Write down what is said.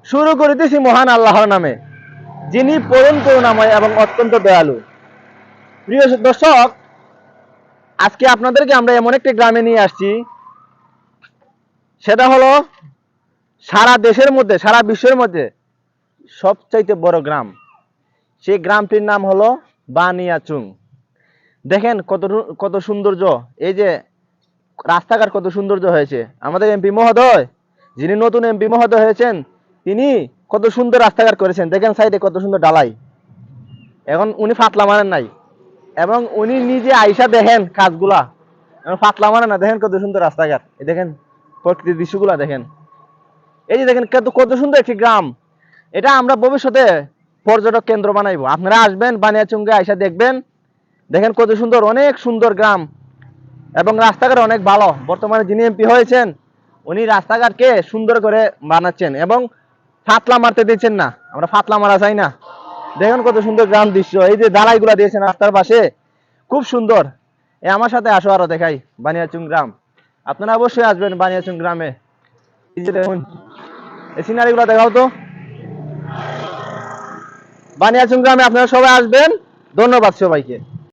শুরু করিতেছি মহান আল্লাহর নামে, যিনি পরম করুণাময় এবং অত্যন্ত দয়ালু। প্রিয় দর্শক, আজকে আপনাদেরকে আমরা এমন একটি গ্রামে নিয়ে আসছি, সেটা হলো সারা দেশের মধ্যে, সারা বিশ্বের মধ্যে সবচাইতে বড় গ্রাম। সেই গ্রামটির নাম হলো বানিয়াচং। দেখেন কত কত সৌন্দর্য, এই যে রাস্তাঘাট কত সৌন্দর্য হয়েছে। আমাদের এমপি মহোদয়, যিনি নতুন এমপি মহোদয় হয়েছেন, তিনি কত সুন্দর রাস্তাঘাট করেছেন। দেখেন সাইডে কত সুন্দর ডালাই, এখন উনি ফাতলা মারেন নাই, এবং উনি নিজে আইসা দেখেন কাজগুলা, ফাতলা মানে না। দেখেন কত সুন্দর রাস্তাঘাট, এই দেখেন প্রকৃতির দৃশ্যগুলা দেখেন। এই যে দেখেন কত কত সুন্দর একটি গ্রাম। এটা আমরা ভবিষ্যতে পর্যটক কেন্দ্র বানাইবো। আপনারা আসবেন বানিয়াচুঙ্গে, আইসা দেখবেন। দেখেন কত সুন্দর, অনেক সুন্দর গ্রাম, এবং রাস্তাঘাট অনেক ভালো। বর্তমানে যিনি এমপি হয়েছেন, উনি রাস্তাঘাটকে সুন্দর করে বানাচ্ছেন এবং ফাতলা মারতে দিচ্ছেন না। আমরা ফাতলা মারা চাই না। দেখেন কত সুন্দর গ্রাম দৃশ্য, এই যে দালাইগুলা দিয়েছেন রাস্তার পাশে, খুব সুন্দর। আমার সাথে আসো, আরো দেখাই বানিয়াচং গ্রাম। আপনারা অবশ্যই আসবেন বানিয়াচং গ্রামে। এই যে দেখুন, এই সিনারি গুলা দেখাও তো। বানিয়াচং গ্রামে আপনারা সবাই আসবেন। ধন্যবাদ সবাইকে।